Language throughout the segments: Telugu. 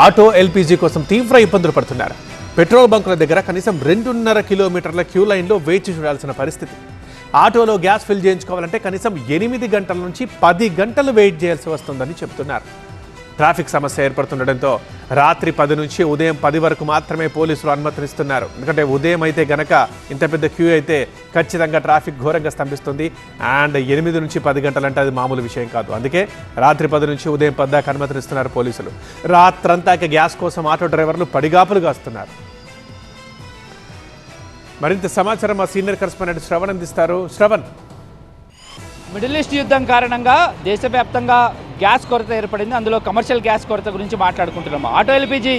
ఆటో ఎల్పీజీ కోసం తీవ్ర ఇబ్బందులు పడుతున్నారు. పెట్రోల్ బంకుల దగ్గర కనీసం 2.5 కిలోమీటర్ల క్యూ లైన్లో వేచి చూడాల్సిన పరిస్థితి. ఆటోలో గ్యాస్ ఫిల్ చేయించుకోవాలంటే కనీసం 8 గంటల నుంచి 10 గంటలు వెయిట్ చేయాల్సి వస్తుందని చెబుతున్నారు. ట్రాఫిక్ సమస్య ఏర్పడుతుండటంతో రాత్రి 10 నుంచి ఉదయం 10 వరకు మాత్రమే పోలీసులు అనుమతిస్తున్నారు. ఎందుకంటే ఉదయం అయితే గనక ఇంత పెద్ద క్యూ అయితే ఖచ్చితంగా ట్రాఫిక్ ఘోరంగా స్తంభిస్తుంది. అండ్ 8 నుంచి 10 గంటలంటే అది మామూలు విషయం కాదు. అందుకే రాత్రి 10 నుంచి ఉదయం 10 దాకా అనుమతిస్తున్నారు పోలీసులు. రాత్రంతా గ్యాస్ కోసం ఆటో డ్రైవర్లు పడిగాపులు కాస్తున్నారు. మరింత సమాచారం మా సీనియర్ కరెస్పాండెంట్ శ్రవణ్ అందిస్తారు. శ్రవణ్, మిడిల్ ఈస్ట్ యుద్ధం కారణంగా దేశవ్యాప్తంగా గ్యాస్ కొరత ఏర్పడింది. అందులో కమర్షియల్ గ్యాస్ కొరత గురించి మాట్లాడుకుంటున్నాము. ఆటో ఎల్పీజీ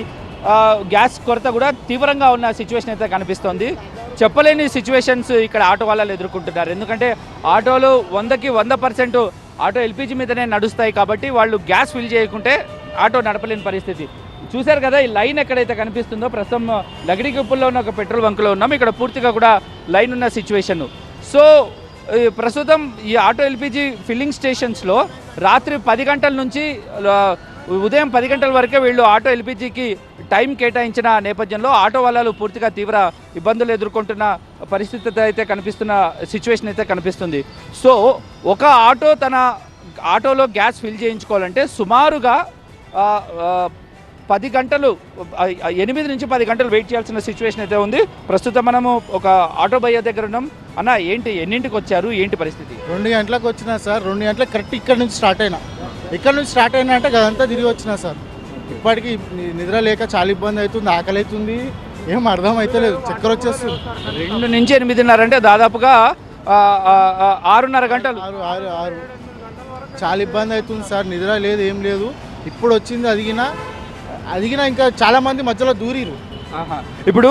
గ్యాస్ కొరత కూడా తీవ్రంగా ఉన్న సిచ్యువేషన్ అయితే కనిపిస్తోంది. చెప్పలేని సిచ్యువేషన్స్ ఇక్కడ ఆటో వాళ్ళు ఎదుర్కొంటున్నారు. ఎందుకంటే ఆటోలు 100కి 100% ఆటో ఎల్పీజీ మీదనే నడుస్తాయి కాబట్టి వాళ్ళు గ్యాస్ ఫిల్ చేయకుంటే ఆటో నడపలేని పరిస్థితి. చూశారు కదా, ఈ లైన్ ఎక్కడైతే కనిపిస్తుందో ప్రస్తుతం లగడిగుప్పుల్లో ఉన్న ఒక పెట్రోల్ బంకులో ఉన్నాం. ఇక్కడ పూర్తిగా కూడా లైన్ ఉన్న సిచ్యువేషన్. సో ప్రస్తుతం ఈ ఆటో ఎల్పీజీ ఫిల్లింగ్ స్టేషన్స్లో రాత్రి 10 గంటల నుంచి ఉదయం 10 గంటల వరకే వీళ్ళు ఆటో ఎల్పీజీకి టైం కేటాయించిన నేపథ్యంలో ఆటో వాళ్ళు పూర్తిగా తీవ్ర ఇబ్బందులు ఎదుర్కొంటున్న పరిస్థితి అయితే కనిపిస్తున్న సిచ్యువేషన్ అయితే కనిపిస్తుంది. సో ఒక ఆటో తన ఆటోలో గ్యాస్ ఫిల్ చేయించుకోవాలంటే సుమారుగా 10 గంటలు 8 నుంచి 10 గంటలు వెయిట్ చేయాల్సిన సిచ్యువేషన్ అయితే ఉంది. ప్రస్తుతం మనము ఒక ఆటో భయ్య దగ్గర ఉన్నాం. అన్న, ఏంటి ఎన్నింటికి వచ్చారు, ఏంటి పరిస్థితి? 2 గంటలకు వచ్చినా సార్. 2 గంటలకు కరెక్ట్ ఇక్కడ నుంచి స్టార్ట్ అయినా అంటే అదంతా తిరిగి వచ్చినా సార్. ఇప్పటికీ నిద్ర లేక చాలా ఇబ్బంది అవుతుంది, ఆకలి అవుతుంది, ఏం అర్థం అవుతలేదు, చక్కెర వచ్చేస్తుంది. 2 నుంచి 8:30 అంటే దాదాపుగా 6.5 గంటలు. 6 చాలా ఇబ్బంది అవుతుంది సార్. నిద్ర లేదు, ఏం లేదు. ఇప్పుడు వచ్చింది అదిగినా ఇంకా చాలా మంది మధ్యలో దూరిరు. ఇప్పుడు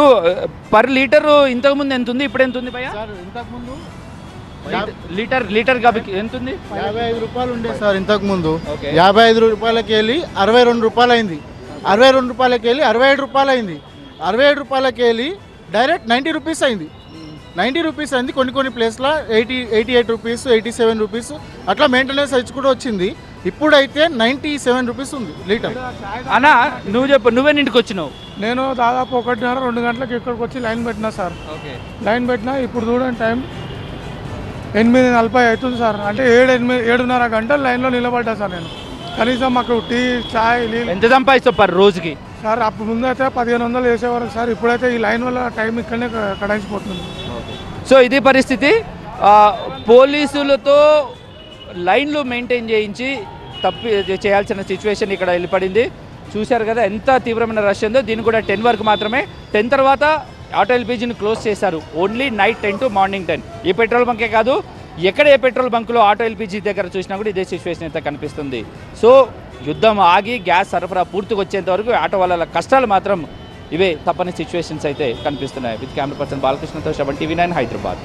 పర్ లీటర్ ఇంతకుముందు ఎంత ఉంది, ఇప్పుడు ఎంత ఉంది భయ్యా? సార్ ఇంతకుముందు లీటర్ కాబట్టి ఎంత ఉంది? 55 రూపాయలు ఉండే సార్ ఇంతకుముందు. 55 రూపాయలకి వెళ్ళి 62 రూపాయలు అయింది. 62 రూపాయలకి వెళ్ళి 67 రూపాయలు అయింది. 67 రూపాయలకి వెళ్ళి డైరెక్ట్ 90 రూపీస్ అయింది. 90 రూపీస్ అయింది. కొన్ని ప్లేస్లో 88 రూపీస్, 87 రూపీస్ అట్లా మెయింటెనెన్స్ వచ్చి కూడా వచ్చింది. ఇప్పుడైతే 97 రూపీస్ ఉంది లీటర్. అన్నా, నువ్వు చెప్పు, నువ్వేనింటికి వచ్చినావు? నేను దాదాపు 1:30-2 గంటలకు ఇక్కడికి వచ్చి లైన్ పెట్టినా సార్. లైన్ పెట్టినా ఇప్పుడు చూడండి, టైం 8:40 అవుతుంది సార్. అంటే 7.5 గంటలు లైన్లో నిలబడ్డా సార్ నేను. కనీసం మాకు టీ, చాయ్, నీళ్ళు. ఎంత సంపాదిస్తావు పర్ రోజుకి? సార్ అప్పుడు ముందు అయితే 1500 వేసేవారు సార్. ఇప్పుడైతే ఈ లైన్ వల్ల టైం ఇక్కడనే కడాయించిపోతుంది. సో ఇది పరిస్థితి. పోలీసులతో లైన్లు మెయింటైన్ చేయించి చేయాల్సిన సిచ్యువేషన్ ఇక్కడ ఏర్పడింది. చూశారు కదా ఎంత తీవ్రమైన రష్ ఉందో. దీన్ని కూడా 10 వరకు మాత్రమే. 10 తర్వాత ఆటో ఎల్పీజీని క్లోజ్ చేశారు. Only night 10 to morning 10. ఈ పెట్రోల్ బంకే కాదు, ఎక్కడ ఏ పెట్రోల్ బంకులో ఆటో ఎల్పీజీ దగ్గర చూసినా కూడా ఇదే సిచ్యువేషన్ అయితే కనిపిస్తుంది. సో యుద్ధం ఆగి గ్యాస్ సరఫరా పూర్తిగా వచ్చేంత వరకు ఆటో వాళ్ళ కష్టాలు మాత్రం ఇవే తప్పని సిచ్యువేషన్స్ అయితే కనిపిస్తున్నాయి. విత్ కెమెరా పర్సన్ బాలకృష్ణతో 7 TV 9 హైదరాబాద్.